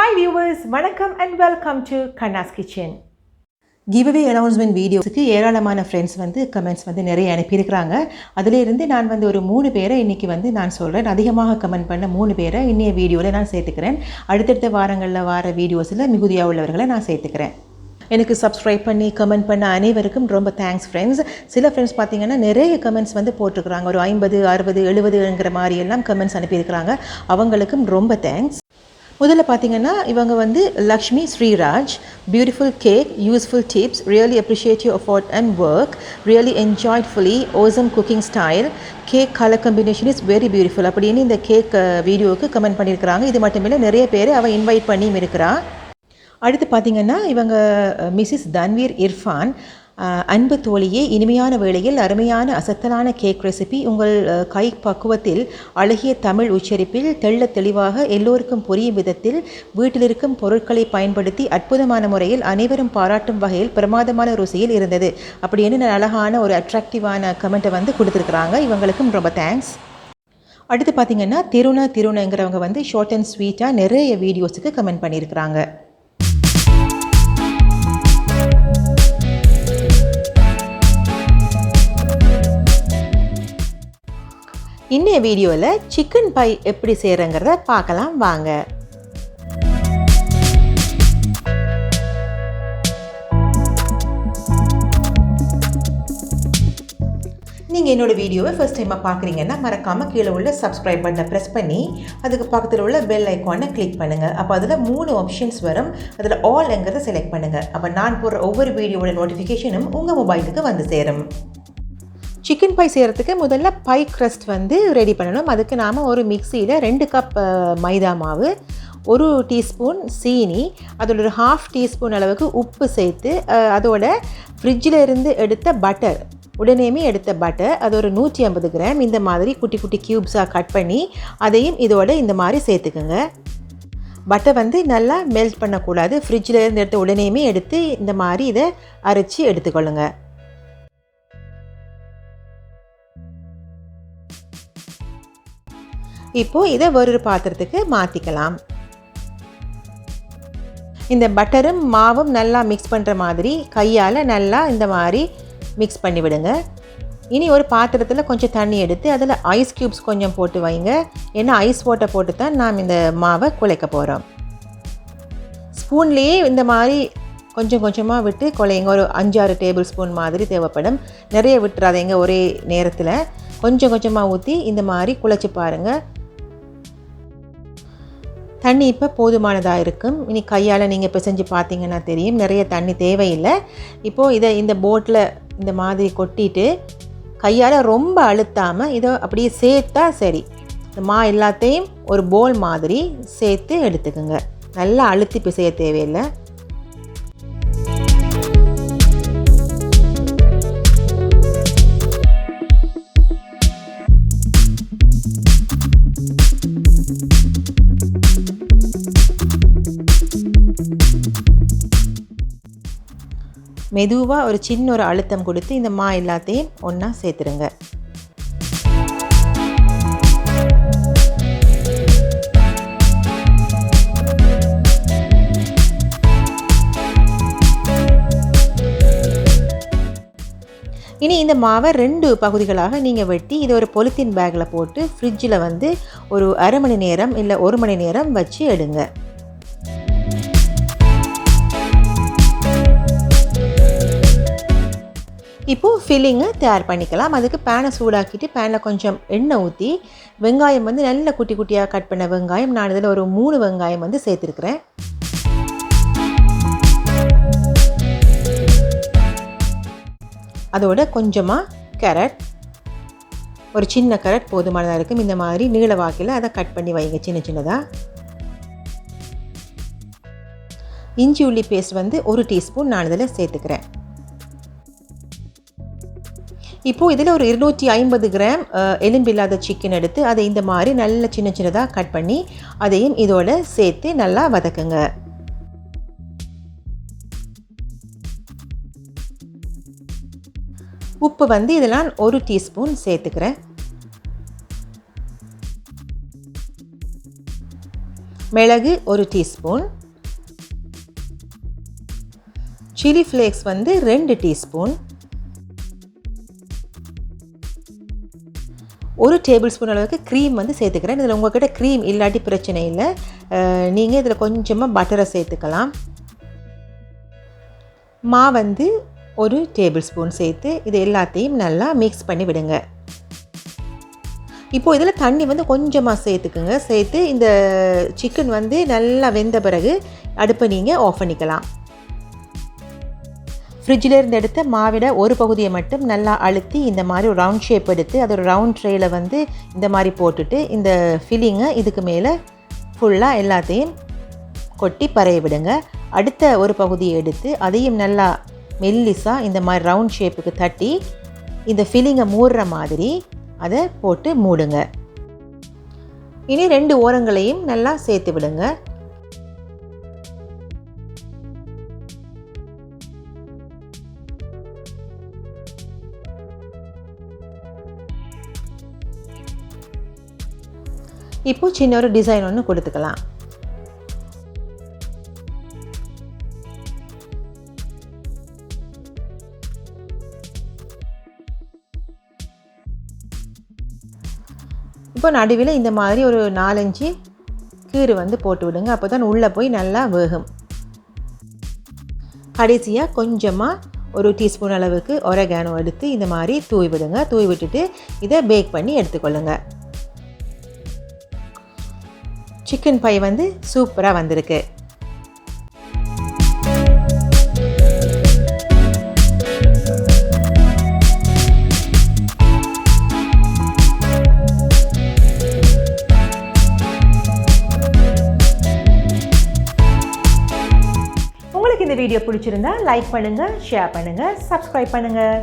Hi viewers, வணக்கம் and welcome to Kanna's Kitchen. Giveaway announcement வீடியோஸ்க்கு ஏராளமான ஃப்ரெண்ட்ஸ் கமெண்ட்ஸ் நிறைய அனுப்பியிருக்கிறாங்க. அதிலிருந்து நான் ஒரு 3 பேரை இன்றைக்கி நான் சொல்கிறேன். அதிகமாக கமெண்ட் பண்ண 3 பேரை இன்னைய வீடியோவில் நான் சேர்த்துக்கிறேன். அடுத்தடுத்த வாரங்களில் வர வீடியோஸில் மிகுதியாக உள்ளவர்களை நான் சேர்த்துக்கிறேன். எனக்கு சப்ஸ்கிரைப் பண்ணி கமெண்ட் பண்ண அனைவருக்கும் ரொம்ப தேங்க்ஸ் ஃப்ரெண்ட்ஸ். சில ஃப்ரெண்ட்ஸ் பார்த்திங்கன்னா நிறைய கமெண்ட்ஸ் போட்டிருக்கிறாங்க. ஒரு 50, 60, 70ங்கிற மாதிரியெல்லாம் கமெண்ட்ஸ் அனுப்பியிருக்கிறாங்க. அவங்களுக்கும் ரொம்ப தேங்க்ஸ். முதல்ல பார்த்தீங்கன்னா இவங்க Lakshmi Sriraj, beautiful cake, useful tips, really appreciate you effort and work, really enjoyed fully, awesome cooking style, cake colour combination is very beautiful அப்படின்னு இந்த கேக் வீடியோவுக்கு கமெண்ட் பண்ணியிருக்கிறாங்க. இது மட்டுமில்லை நிறைய பேர் அவள் இன்வைட் பண்ணியும் இருக்கிறா. அடுத்து பார்த்திங்கன்னா இவங்க மிஸ்ஸஸ் தன்வீர் இர்ஃபான், அன்பு தோழியே, இனிமையான வேளையில் அருமையான அசத்தலான கேக் ரெசிபி, உங்கள் கை பக்குவத்தில், அழகிய தமிழ் உச்சரிப்பில், தெள்ள தெளிவாக எல்லோருக்கும் புரியும் விதத்தில், வீட்டிலிருக்கும் பொருட்களை பயன்படுத்தி அற்புதமான முறையில் அனைவரும் பாராட்டும் வகையில் பிரமாதமான ருசியில் இருந்தது அப்படின்னு அழகான ஒரு அட்ராக்டிவான கமெண்ட்டை கொடுத்துருக்குறாங்க. இவங்களுக்கும் ரொம்ப தேங்க்ஸ். அடுத்து பார்த்திங்கன்னா திருணங்கிறவங்க ஷார்ட் அண்ட் ஸ்வீட்டாக நிறைய வீடியோஸுக்கு கமெண்ட் பண்ணியிருக்கிறாங்க. இன்னைய வீடியோவில் சிக்கன் பை எப்படி செய்கிறங்கிறத பார்க்கலாம் வாங்க. நீங்கள் என்னோடய வீடியோவை ஃபர்ஸ்ட் டைமாக பார்க்குறீங்கன்னா மறக்காமல் கீழே உள்ள சப்ஸ்கிரைப் பட்டனை ப்ரெஸ் பண்ணி அதுக்கு பக்கத்தில் உள்ள பெல் ஐக்கானை கிளிக் பண்ணுங்கள். அப்போ அதில் 3 ஆப்ஷன்ஸ் வரும். அதில் ஆல்ங்கிறத செலக்ட் பண்ணுங்கள். அப்போ நான் போடுற ஒவ்வொரு வீடியோவோட நோட்டிஃபிகேஷனும் உங்கள் மொபைலுக்கு வந்து சேரும். சிக்கன் பை செய்கிறதுக்கு முதல்ல பை க்ரஸ்ட் ரெடி பண்ணணும். அதுக்கு நாம் ஒரு மிக்சியில் 2 கப் மைதா மாவு, 1 டீஸ்பூன் சீனி, அதோட ஒரு 1/2 டீஸ்பூன் அளவுக்கு உப்பு சேர்த்து, அதோட ஃப்ரிட்ஜில் இருந்து எடுத்த பட்டர், உடனேயுமே எடுத்த பட்டர், அது ஒரு 150 கிராம் இந்த மாதிரி குட்டி குட்டி க்யூப்ஸாக கட் பண்ணி அதையும் இதோட இந்த மாதிரி சேர்த்துக்குங்க. பட்டர் நல்லா மெல்ட் பண்ணக்கூடாது. ஃப்ரிட்ஜில் இருந்து எடுத்த உடனேயுமே எடுத்து இந்த மாதிரி இதை அரைச்சி எடுத்துக்கொள்ளுங்க. இப்போது இதை ஒரு பாத்திரத்துக்கு மாற்றிக்கலாம். இந்த பட்டரும் மாவும் நல்லா மிக்ஸ் பண்ணுற மாதிரி கையால் நல்லா இந்த மாதிரி மிக்ஸ் பண்ணி விடுங்க. இனி ஒரு பாத்திரத்தில் கொஞ்சம் தண்ணி எடுத்து அதில் ஐஸ் க்யூப்ஸ் கொஞ்சம் போட்டு வைங்க. ஏன்னா ஐஸ் வாட்டர் போட்டு தான் நாம் இந்த மாவை குழைக்க போகிறோம். ஸ்பூன்லேயே இந்த மாதிரி கொஞ்சம் கொஞ்சமாக விட்டு குழையுங்க. ஒரு 5-6 டேபிள் ஸ்பூன் மாதிரி தேவைப்படும். நிறைய விட்டுறாதீங்க ஒரே நேரத்தில். கொஞ்சம் கொஞ்சமாக ஊற்றி இந்த மாதிரி குழைச்சி பாருங்கள். தண்ணி இப்போ போதுமானதாக இருக்கும். இனி கையால் நீங்கள் பிசைஞ்சு பார்த்தீங்கன்னா தெரியும், நிறைய தண்ணி தேவையில்லை. இப்போது இதை இந்த போட்டில் இந்த மாதிரி கொட்டிட்டு கையால் ரொம்ப அழுத்தாமல் இதை அப்படியே சேர்த்தா சரி. இந்த மா எல்லாத்தையும் ஒரு போல் மாதிரி சேர்த்து எடுத்துக்கோங்க. நல்லா அழுத்தி பிசைய தேவையில்லை. மெதுவாக ஒரு சின்ன ஒரு அழுத்தம் கொடுத்து இந்த மா எல்லாத்தையும் ஒன்றா சேர்த்துருங்க. இனி இந்த மாவை 2 பகுதிகளாக நீங்கள் வெட்டி இதை ஒரு பொலித்தீன் பேக்கில் போட்டு ஃப்ரிட்ஜில் ஒரு அரை மணி நேரம் இல்லை 1 மணி நேரம் வச்சு எடுங்க. இப்போது ஃபில்லிங்கை தயார் பண்ணிக்கலாம். அதுக்கு பேனை சூடாக்கிட்டு பேனில் கொஞ்சம் எண்ணெய் ஊற்றி வெங்காயம் நல்ல குட்டி குட்டியாக கட் பண்ண வெங்காயம், நான் இதில் ஒரு 3 வெங்காயம் சேர்த்துருக்குறேன். அதோட கொஞ்சமாக கேரட், ஒரு சின்ன கேரட் போதுமானதாக இருக்கும். இந்த மாதிரி நீள வாக்கில் அதை கட் பண்ணி வைங்க சின்ன சின்னதாக. இஞ்சி உள்ளி பேஸ்ட் 1 டீஸ்பூன் நான் இதில் சேர்த்துக்கிறேன். இப்போது இதில் ஒரு 250 கிராம் எலும்பில்லாத சிக்கன் எடுத்து அதை இந்த மாதிரி நல்ல சின்ன சின்னதாக கட் பண்ணி அதையும் இதோட சேர்த்து நல்லா வதக்குங்க. உப்பு இதெல்லாம் 1 டீஸ்பூன் சேர்த்துக்கிறேன். மிளகு 1 டீஸ்பூன், சில்லி ஃப்ளேக்ஸ் வந்து 2 டீஸ்பூன், 1 டேபிள் ஸ்பூன் அளவுக்கு க்ரீம் வந்து சேர்த்துக்கிறேன். இதில் உங்கள்கிட்ட க்ரீம் இல்லாட்டி பிரச்சனை இல்லை, நீங்கள் இதில் கொஞ்சமாக பட்டரை சேர்த்துக்கலாம். வந்து 1 டேபிள் ஸ்பூன் சேர்த்து இது எல்லாத்தையும் நல்லா மிக்ஸ் பண்ணி விடுங்க. இப்போது இதில் தண்ணி வந்து கொஞ்சமாக சேர்த்துக்குங்க. சேர்த்து இந்த சிக்கன் வந்து நல்லா வெந்த பிறகு அடுப்பை நீங்கள் ஆஃப் பண்ணிக்கலாம். ஃப்ரிட்ஜில் இருந்து எடுத்த மாவிட ஒரு பகுதியை மட்டும் நல்லா அழுத்தி இந்த மாதிரி ஒரு ரவுண்ட் ஷேப் எடுத்து அது ஒரு ரவுண்ட் ட்ரேயில் வந்து இந்த மாதிரி போட்டுட்டு இந்த ஃபில்லிங்கை இதுக்கு மேலே ஃபுல்லாக எல்லாத்தையும் கொட்டி பறைய விடுங்க. அடுத்த ஒரு பகுதியை எடுத்து அதையும் நல்லா மெல்லிஸாக இந்த மாதிரி ரவுண்ட் ஷேப்புக்கு தட்டி இந்த ஃபில்லிங்கை மூடுற மாதிரி அதை போட்டு மூடுங்க. இனி 2 ஓரங்களையும் நல்லா சேர்த்து விடுங்க. இப்போ சின்ன ஒரு டிசைன் ஒன்று கொடுத்துக்கலாம். இப்போ நடுவில் இந்த மாதிரி ஒரு 4-5 கீறு வந்து போட்டு விடுங்க. அப்போ தான் உள்ளே போய் நல்லா வேகும். கடைசியாக கொஞ்சமாக ஒரு டீஸ்பூன் அளவுக்கு ஒரேகானோ எடுத்து இந்த மாதிரி தூவி விடுங்க. தூவி விட்டுட்டு இதை பேக் பண்ணி எடுத்துக்கொள்ளுங்க. சிக்கன் பை வந்து சூப்பராக வந்திருக்கு. உங்களுக்கு இந்த வீடியோ பிடிச்சிருந்தா லைக் பண்ணுங்கள், ஷேர் பண்ணுங்கள், சப்ஸ்கிரைப் பண்ணுங்கள்.